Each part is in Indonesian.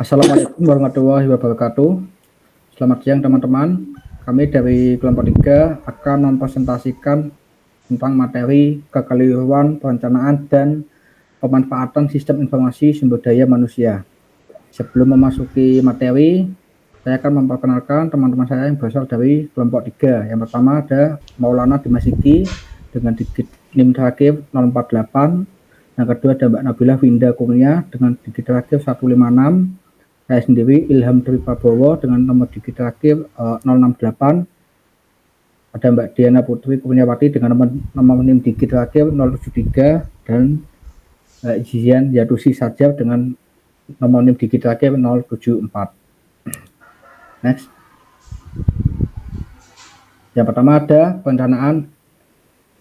Assalamualaikum warahmatullahi wabarakatuh. Selamat siang teman-teman. Kami dari kelompok 3 akan mempresentasikan tentang materi kekeliruan perencanaan dan pemanfaatan sistem informasi sumber daya manusia. Sebelum memasuki materi, saya akan memperkenalkan teman-teman saya yang berasal dari kelompok 3. Yang pertama ada Maulana Dimasiki dengan digit NIM terakhir 048. Yang kedua ada Mbak Nabila Winda Kurnia dengan digit terakhir 156. Saya sendiri Ilham Dwi Prabowo dengan nomor digit terakhir 068. Ada Mbak Diana Putri Kurniawati dengan nomor NIM digit terakhir 073 dan Zian Yatusi Sajab dengan nomor NIM digit terakhir 074. Next. Yang pertama ada perencanaan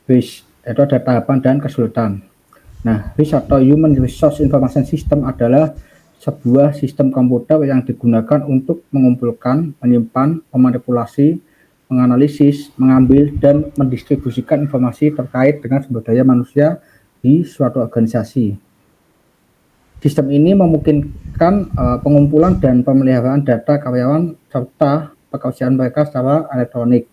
WIS, itu ada tahapan dan kesulitan. Nah, WIS atau Human Resource Information System adalah sebuah sistem komputer yang digunakan untuk mengumpulkan, menyimpan, memanipulasi, menganalisis, mengambil, dan mendistribusikan informasi terkait dengan sumber daya manusia di suatu organisasi. Sistem ini memungkinkan pengumpulan dan pemeliharaan data karyawan serta pekerjaan mereka secara elektronik.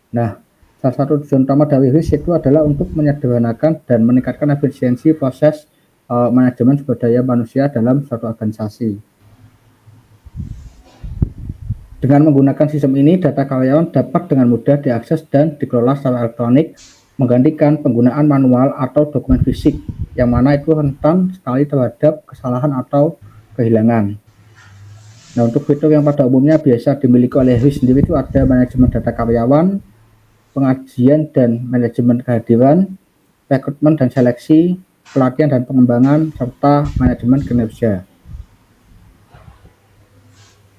Nah, salah satu tujuan utama dari WIS itu adalah untuk menyederhanakan dan meningkatkan efisiensi proses manajemen sumber daya manusia dalam suatu organisasi. Dengan menggunakan sistem ini, data karyawan dapat dengan mudah diakses dan dikelola secara elektronik, menggantikan penggunaan manual atau dokumen fisik, yang mana itu rentan sekali terhadap kesalahan atau kehilangan. Nah, untuk fitur yang pada umumnya biasa dimiliki oleh WIS sendiri itu ada manajemen data karyawan, pengajian dan manajemen kehadiran, rekrutmen dan seleksi, pelatihan dan pengembangan, serta manajemen kinerja.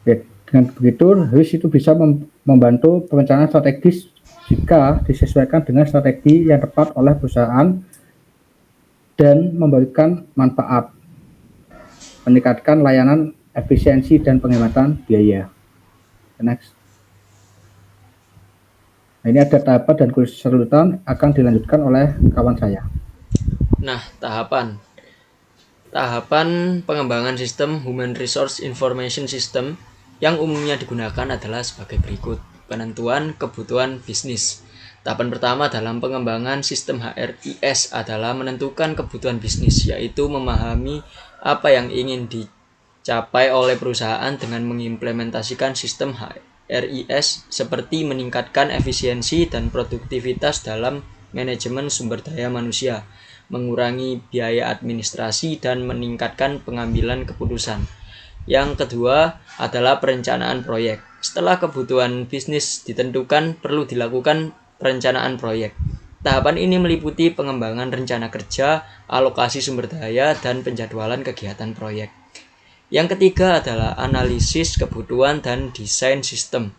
Dengan begitu, WIS itu bisa membantu perencanaan strategis jika disesuaikan dengan strategi yang tepat oleh perusahaan dan memberikan manfaat, meningkatkan layanan, efisiensi, dan penghematan biaya. Next. Nah, ini ada tahapan dan kesulitan akan dilanjutkan oleh kawan saya. Nah, tahapan pengembangan sistem Human Resource Information System yang umumnya digunakan adalah sebagai berikut. Penentuan kebutuhan bisnis. Tahapan pertama dalam pengembangan sistem HRIS adalah menentukan kebutuhan bisnis, yaitu memahami apa yang ingin dicapai oleh perusahaan dengan mengimplementasikan sistem HRIS, seperti meningkatkan efisiensi dan produktivitas dalam manajemen sumber daya manusia, mengurangi biaya administrasi, dan meningkatkan pengambilan keputusan. Yang kedua adalah perencanaan proyek. Setelah kebutuhan bisnis ditentukan, perlu dilakukan perencanaan proyek. Tahapan ini meliputi pengembangan rencana kerja, alokasi sumber daya, dan penjadwalan kegiatan proyek. Yang ketiga adalah analisis kebutuhan dan desain sistem.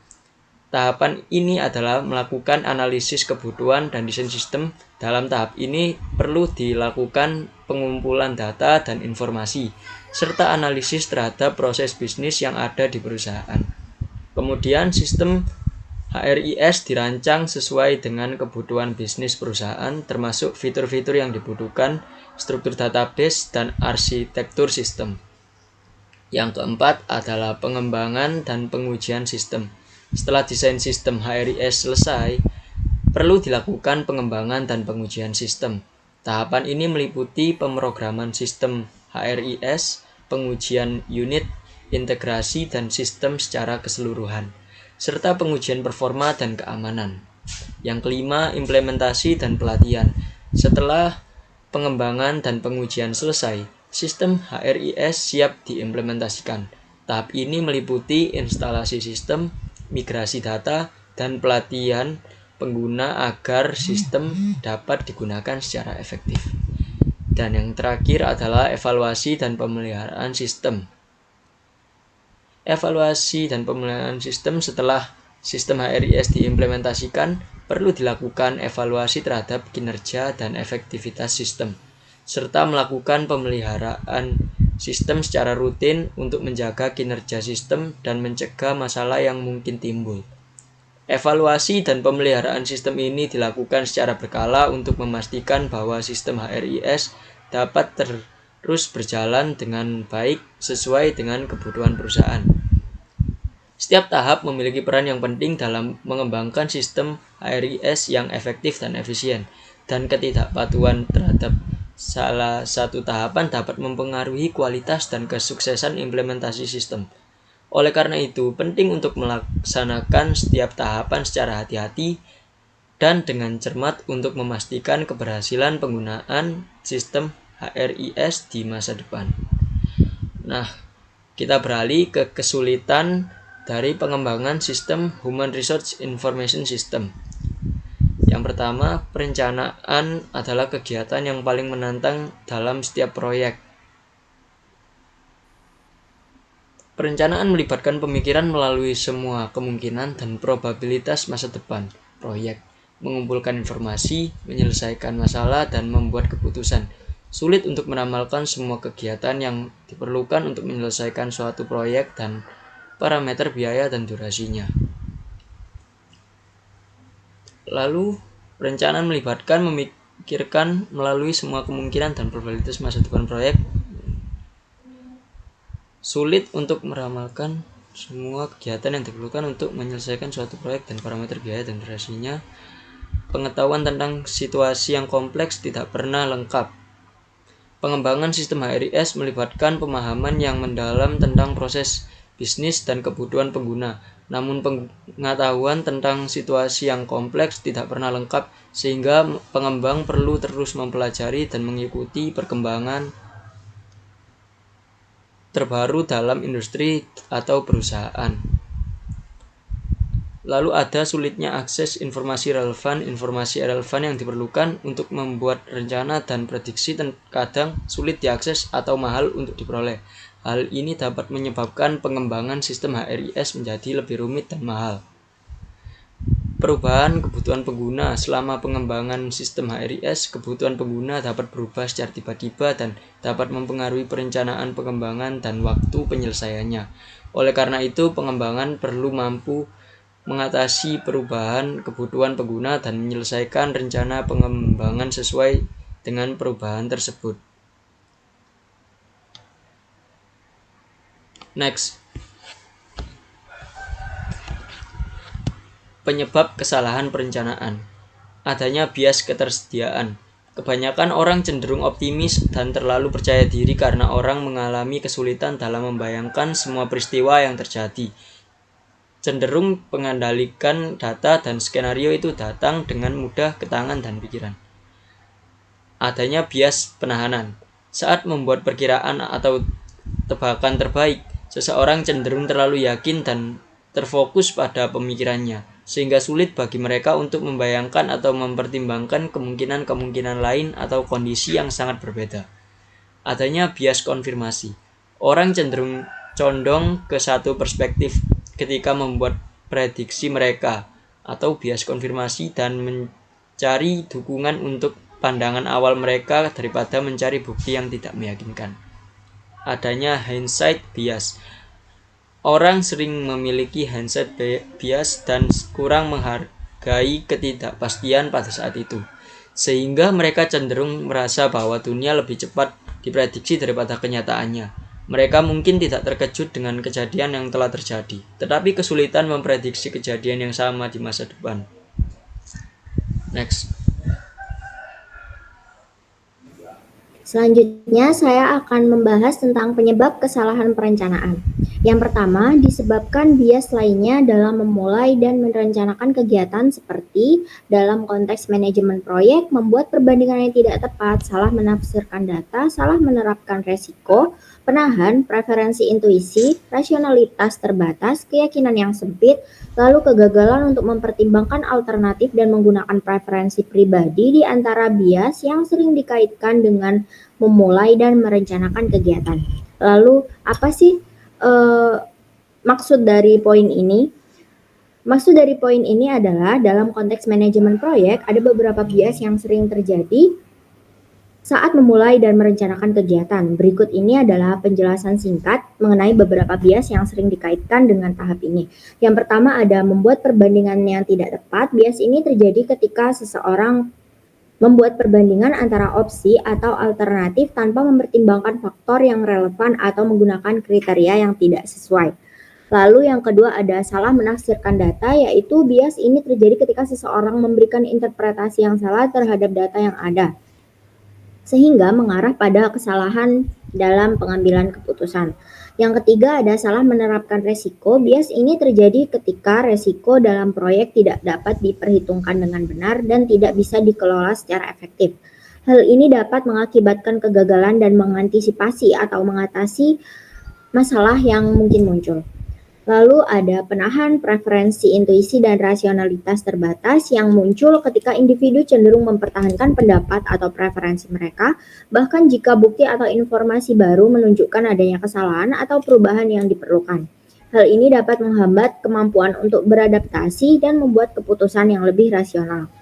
Tahapan ini adalah melakukan analisis kebutuhan dan desain sistem. Dalam tahap ini perlu dilakukan pengumpulan data dan informasi, serta analisis terhadap proses bisnis yang ada di perusahaan. Kemudian sistem HRIS dirancang sesuai dengan kebutuhan bisnis perusahaan, termasuk fitur-fitur yang dibutuhkan, struktur database, dan arsitektur sistem. Yang keempat adalah pengembangan dan pengujian sistem. Setelah desain sistem HRIS selesai, perlu dilakukan pengembangan dan pengujian sistem. Tahapan ini meliputi pemrograman sistem HRIS, pengujian unit, integrasi, dan sistem secara keseluruhan, serta pengujian performa dan keamanan. Yang kelima, implementasi dan pelatihan. Setelah pengembangan dan pengujian selesai, sistem HRIS siap diimplementasikan. Tahap ini meliputi instalasi sistem, migrasi data, dan pelatihan pengguna agar sistem dapat digunakan secara efektif. Dan yang terakhir adalah evaluasi dan pemeliharaan sistem. Evaluasi dan pemeliharaan sistem setelah sistem HRIS diimplementasikan, perlu dilakukan evaluasi terhadap kinerja dan efektivitas sistem, serta melakukan pemeliharaan sistem secara rutin untuk menjaga kinerja sistem dan mencegah masalah yang mungkin timbul. Evaluasi dan pemeliharaan sistem ini dilakukan secara berkala untuk memastikan bahwa sistem HRIS dapat terus berjalan dengan baik sesuai dengan kebutuhan perusahaan. Setiap tahap memiliki peran yang penting dalam mengembangkan sistem HRIS yang efektif dan efisien, dan ketidakpatuhan terhadap salah satu tahapan dapat mempengaruhi kualitas dan kesuksesan implementasi sistem. Oleh karena itu, penting untuk melaksanakan setiap tahapan secara hati-hati dan dengan cermat untuk memastikan keberhasilan penggunaan sistem HRIS di masa depan. Nah, kita beralih ke kesulitan dari pengembangan sistem Human Resource Information System. Yang pertama, perencanaan adalah kegiatan yang paling menantang dalam setiap proyek. Perencanaan melibatkan pemikiran melalui semua kemungkinan dan probabilitas masa depan proyek, mengumpulkan informasi, menyelesaikan masalah, dan membuat keputusan. Sulit untuk meramalkan semua kegiatan yang diperlukan untuk menyelesaikan suatu proyek dan parameter biaya dan durasinya. Lalu, perencanaan melibatkan memikirkan melalui semua kemungkinan dan probabilitas masa depan proyek. Sulit untuk meramalkan semua kegiatan yang diperlukan untuk menyelesaikan suatu proyek dan parameter biaya dan durasinya. Pengetahuan tentang situasi yang kompleks tidak pernah lengkap. Pengembangan sistem HRIS melibatkan pemahaman yang mendalam tentang proses bisnis dan kebutuhan pengguna. Namun pengetahuan tentang situasi yang kompleks tidak pernah lengkap, sehingga pengembang perlu terus mempelajari dan mengikuti perkembangan terbaru dalam industri atau perusahaan. Lalu ada sulitnya akses informasi relevan. Informasi relevan yang diperlukan untuk membuat rencana dan prediksi kadang sulit diakses atau mahal untuk diperoleh. Hal ini dapat menyebabkan pengembangan sistem HRIS menjadi lebih rumit dan mahal. Perubahan kebutuhan pengguna. Selama pengembangan sistem HRIS, kebutuhan pengguna dapat berubah secara tiba-tiba dan dapat mempengaruhi perencanaan pengembangan dan waktu penyelesaiannya. Oleh karena itu, pengembangan perlu mampu mengatasi perubahan kebutuhan pengguna dan menyelesaikan rencana pengembangan sesuai dengan perubahan tersebut. Next. Penyebab kesalahan perencanaan. Adanya bias ketersediaan. Kebanyakan orang cenderung optimis dan terlalu percaya diri karena orang mengalami kesulitan dalam membayangkan semua peristiwa yang terjadi. Cenderung mengendalikan data dan skenario itu datang dengan mudah ke tangan dan pikiran. Adanya bias penahanan. Saat membuat perkiraan atau tebakan terbaik, seseorang cenderung terlalu yakin dan terfokus pada pemikirannya, sehingga sulit bagi mereka untuk membayangkan atau mempertimbangkan kemungkinan-kemungkinan lain atau kondisi yang sangat berbeda. Adanya bias konfirmasi. Orang cenderung condong ke satu perspektif ketika membuat prediksi mereka, atau bias konfirmasi, dan mencari dukungan untuk pandangan awal mereka daripada mencari bukti yang tidak meyakinkan. Adanya hindsight bias. Orang sering memiliki hindsight bias dan kurang menghargai ketidakpastian pada saat itu, sehingga mereka cenderung merasa bahwa dunia lebih cepat diprediksi daripada kenyataannya. Mereka mungkin tidak terkejut dengan kejadian yang telah terjadi, tetapi kesulitan memprediksi kejadian yang sama di masa depan. Next. Selanjutnya, saya akan membahas tentang penyebab kesalahan perencanaan. Yang pertama, disebabkan bias lainnya dalam memulai dan merencanakan kegiatan seperti dalam konteks manajemen proyek, membuat perbandingan yang tidak tepat, salah menafsirkan data, salah menerapkan resiko, penahan, preferensi intuisi, rasionalitas terbatas, keyakinan yang sempit, lalu kegagalan untuk mempertimbangkan alternatif dan menggunakan preferensi pribadi di antara bias yang sering dikaitkan dengan memulai dan merencanakan kegiatan. Lalu apa sih maksud dari poin ini? Maksud dari poin ini adalah dalam konteks manajemen proyek ada beberapa bias yang sering terjadi saat memulai dan merencanakan kegiatan. Berikut ini adalah penjelasan singkat mengenai beberapa bias yang sering dikaitkan dengan tahap ini. Yang pertama ada membuat perbandingan yang tidak tepat. Bias ini terjadi ketika seseorang membuat perbandingan antara opsi atau alternatif tanpa mempertimbangkan faktor yang relevan atau menggunakan kriteria yang tidak sesuai. Lalu yang kedua ada salah menafsirkan data, yaitu bias ini terjadi ketika seseorang memberikan interpretasi yang salah terhadap data yang ada, sehingga mengarah pada kesalahan dalam pengambilan keputusan. Yang ketiga ada salah menerapkan resiko. Bias ini terjadi ketika resiko dalam proyek tidak dapat diperhitungkan dengan benar dan tidak bisa dikelola secara efektif. Hal ini dapat mengakibatkan kegagalan dan mengantisipasi atau mengatasi masalah yang mungkin muncul. Lalu ada penahan, preferensi, intuisi, dan rasionalitas terbatas yang muncul ketika individu cenderung mempertahankan pendapat atau preferensi mereka, bahkan jika bukti atau informasi baru menunjukkan adanya kesalahan atau perubahan yang diperlukan. Hal ini dapat menghambat kemampuan untuk beradaptasi dan membuat keputusan yang lebih rasional.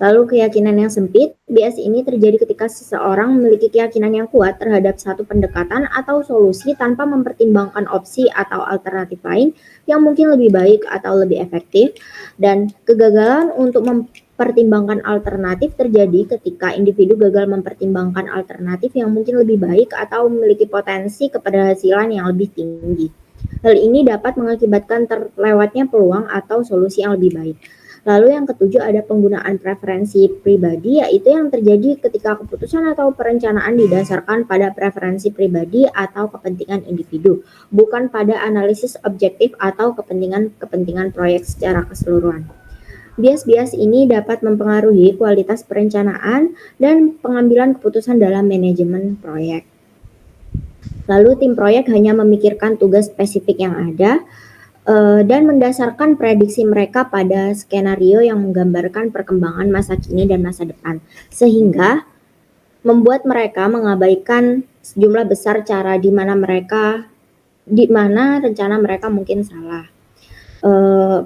Lalu keyakinan yang sempit, bias ini terjadi ketika seseorang memiliki keyakinan yang kuat terhadap satu pendekatan atau solusi tanpa mempertimbangkan opsi atau alternatif lain yang mungkin lebih baik atau lebih efektif, dan kegagalan untuk mempertimbangkan alternatif terjadi ketika individu gagal mempertimbangkan alternatif yang mungkin lebih baik atau memiliki potensi keberhasilan yang lebih tinggi. Hal ini dapat mengakibatkan terlewatnya peluang atau solusi yang lebih baik. Lalu yang ketujuh ada penggunaan preferensi pribadi, yaitu yang terjadi ketika keputusan atau perencanaan didasarkan pada preferensi pribadi atau kepentingan individu, bukan pada analisis objektif atau kepentingan proyek secara keseluruhan. Bias-bias ini dapat mempengaruhi kualitas perencanaan dan pengambilan keputusan dalam manajemen proyek. Lalu tim proyek hanya memikirkan tugas spesifik yang ada, dan mendasarkan prediksi mereka pada skenario yang menggambarkan perkembangan masa kini dan masa depan, sehingga membuat mereka mengabaikan sejumlah besar cara di mana rencana mereka mungkin salah.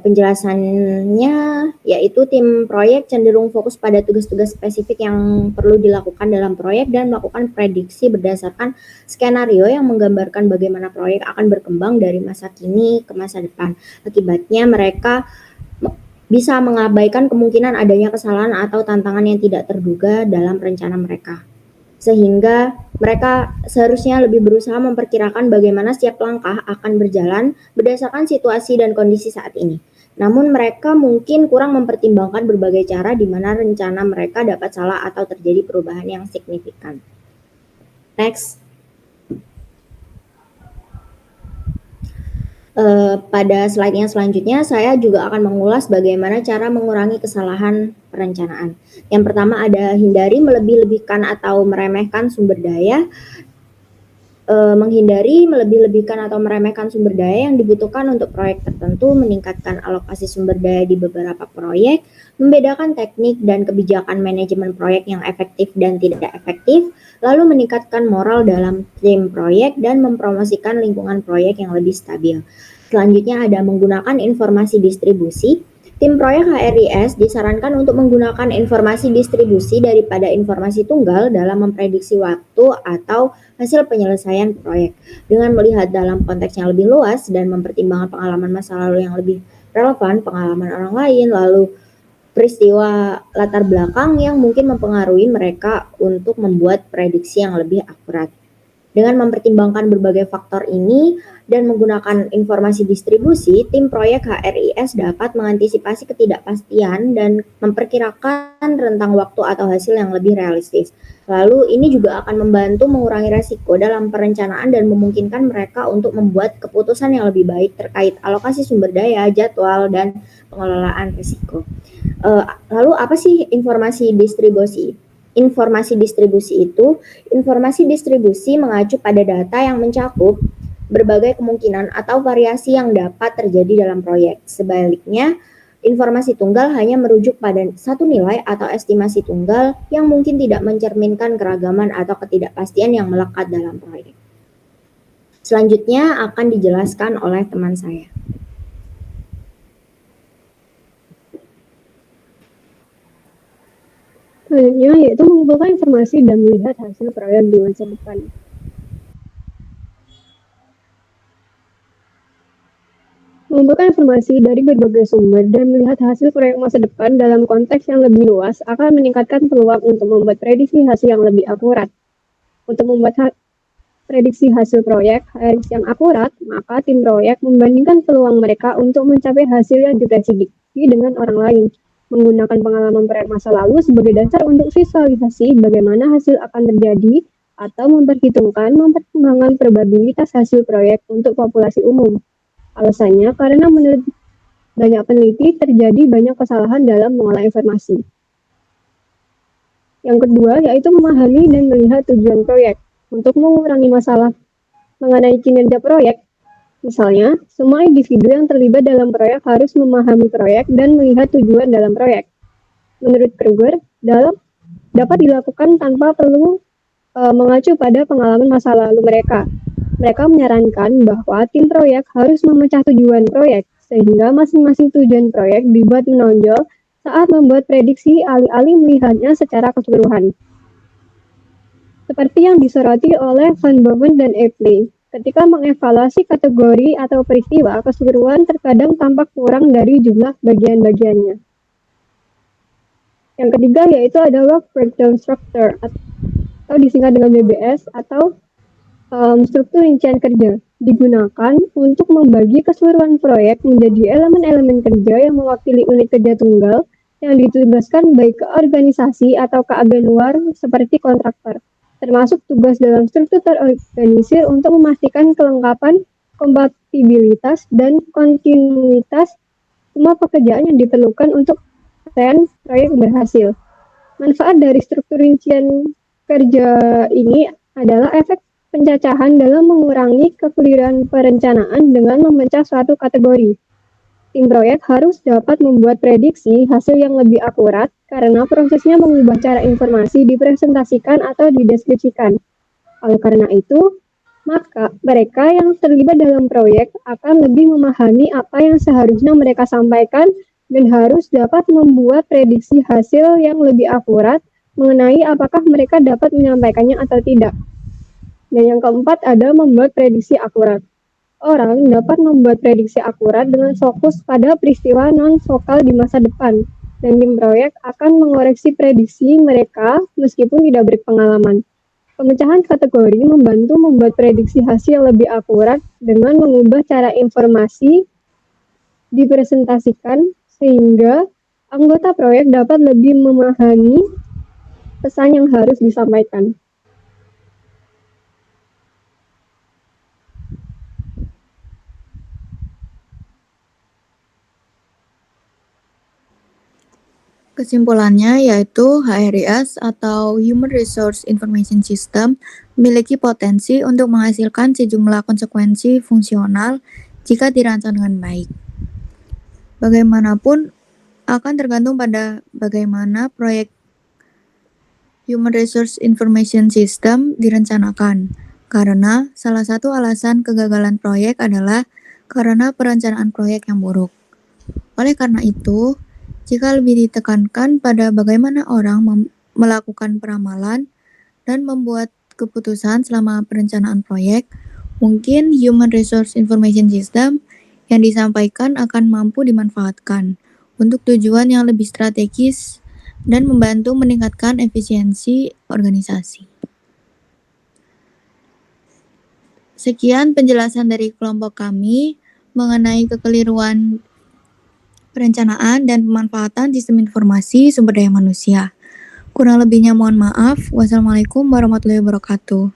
Penjelasannya yaitu tim proyek cenderung fokus pada tugas-tugas spesifik yang perlu dilakukan dalam proyek dan melakukan prediksi berdasarkan skenario yang menggambarkan bagaimana proyek akan berkembang dari masa kini ke masa depan. Akibatnya mereka bisa mengabaikan kemungkinan adanya kesalahan atau tantangan yang tidak terduga dalam rencana mereka. Sehingga mereka seharusnya lebih berusaha memperkirakan bagaimana setiap langkah akan berjalan berdasarkan situasi dan kondisi saat ini. Namun mereka mungkin kurang mempertimbangkan berbagai cara di mana rencana mereka dapat salah atau terjadi perubahan yang signifikan. Next. Pada slide yang selanjutnya, saya juga akan mengulas bagaimana cara mengurangi kesalahan perencanaan. Yang pertama ada hindari melebih-lebihkan atau meremehkan sumber daya. Menghindari melebih-lebihkan atau meremehkan sumber daya yang dibutuhkan untuk proyek tertentu, meningkatkan alokasi sumber daya di beberapa proyek, membedakan teknik dan kebijakan manajemen proyek yang efektif dan tidak efektif, lalu meningkatkan moral dalam tim proyek dan mempromosikan lingkungan proyek yang lebih stabil. Selanjutnya ada menggunakan informasi distribusi. Tim proyek HRIS disarankan untuk menggunakan informasi distribusi daripada informasi tunggal dalam memprediksi waktu atau hasil penyelesaian proyek. Dengan melihat dalam konteks yang lebih luas dan mempertimbangkan pengalaman masa lalu yang lebih relevan, pengalaman orang lain, lalu peristiwa latar belakang yang mungkin mempengaruhi mereka untuk membuat prediksi yang lebih akurat. Dengan mempertimbangkan berbagai faktor ini dan menggunakan informasi distribusi, tim proyek HRIS dapat mengantisipasi ketidakpastian dan memperkirakan rentang waktu atau hasil yang lebih realistis. Lalu ini juga akan membantu mengurangi resiko dalam perencanaan dan memungkinkan mereka untuk membuat keputusan yang lebih baik terkait alokasi sumber daya, jadwal, dan pengelolaan risiko. Lalu apa sih informasi distribusi? Informasi distribusi mengacu pada data yang mencakup berbagai kemungkinan atau variasi yang dapat terjadi dalam proyek. Sebaliknya, informasi tunggal hanya merujuk pada satu nilai atau estimasi tunggal yang mungkin tidak mencerminkan keragaman atau ketidakpastian yang melekat dalam proyek. Selanjutnya akan dijelaskan oleh teman saya. Selanjutnya yaitu mengumpulkan informasi dan melihat hasil proyek di masa depan. Mengumpulkan informasi dari berbagai sumber dan melihat hasil proyek masa depan dalam konteks yang lebih luas akan meningkatkan peluang untuk membuat prediksi hasil yang lebih akurat. Untuk membuat prediksi hasil proyek yang akurat, maka tim proyek membandingkan peluang mereka untuk mencapai hasil yang diprediksi dengan orang lain, menggunakan pengalaman proyek masa lalu sebagai dasar untuk visualisasi bagaimana hasil akan terjadi atau memperhitungkan perkembangan probabilitas hasil proyek untuk populasi umum. Alasannya karena menurut banyak peneliti terjadi banyak kesalahan dalam mengolah informasi. Yang kedua yaitu memahami dan melihat tujuan proyek. Untuk mengurangi masalah mengenai kinerja proyek, misalnya, semua individu yang terlibat dalam proyek harus memahami proyek dan melihat tujuan dalam proyek. Menurut Kruger, dapat dilakukan tanpa perlu mengacu pada pengalaman masa lalu mereka. Mereka menyarankan bahwa tim proyek harus memecah tujuan proyek, sehingga masing-masing tujuan proyek dibuat menonjol saat membuat prediksi alih-alih melihatnya secara keseluruhan. Seperti yang disoroti oleh Van Boven dan Epley, ketika mengevaluasi kategori atau peristiwa, keseluruhan terkadang tampak kurang dari jumlah bagian-bagiannya. Yang ketiga yaitu ada Work Breakdown Structure, atau disingkat dengan BBS, atau struktur rincian kerja digunakan untuk membagi keseluruhan proyek menjadi elemen-elemen kerja yang mewakili unit kerja tunggal yang ditugaskan baik ke organisasi atau ke agen luar seperti kontraktor, termasuk tugas dalam struktur terorganisir untuk memastikan kelengkapan, kompatibilitas, dan kontinuitas semua pekerjaan yang diperlukan untuk proyek berhasil. Manfaat dari struktur rincian kerja ini adalah efek pencacahan dalam mengurangi kekeliruan perencanaan dengan memecah suatu kategori. Tim proyek harus dapat membuat prediksi hasil yang lebih akurat karena prosesnya mengubah cara informasi dipresentasikan atau dideskripsikan. Oleh karena itu, maka mereka yang terlibat dalam proyek akan lebih memahami apa yang seharusnya mereka sampaikan dan harus dapat membuat prediksi hasil yang lebih akurat mengenai apakah mereka dapat menyampaikannya atau tidak. Dan yang keempat ada membuat prediksi akurat. Orang dapat membuat prediksi akurat dengan fokus pada peristiwa non-vokal di masa depan, dan tim proyek akan mengoreksi prediksi mereka meskipun tidak berpengalaman. Pemecahan kategori membantu membuat prediksi hasil yang lebih akurat dengan mengubah cara informasi dipresentasikan sehingga anggota proyek dapat lebih memahami pesan yang harus disampaikan. Kesimpulannya yaitu HRIS atau Human Resource Information System memiliki potensi untuk menghasilkan sejumlah konsekuensi fungsional jika dirancang dengan baik. Bagaimanapun akan tergantung pada bagaimana proyek Human Resource Information System direncanakan, karena salah satu alasan kegagalan proyek adalah karena perencanaan proyek yang buruk. Oleh karena itu, jika lebih ditekankan pada bagaimana orang melakukan peramalan dan membuat keputusan selama perencanaan proyek, mungkin Human Resource Information System yang disampaikan akan mampu dimanfaatkan untuk tujuan yang lebih strategis dan membantu meningkatkan efisiensi organisasi. Sekian penjelasan dari kelompok kami mengenai kekeliruan perencanaan dan pemanfaatan sistem informasi sumber daya manusia. Kurang lebihnya mohon maaf. Wassalamualaikum warahmatullahi wabarakatuh.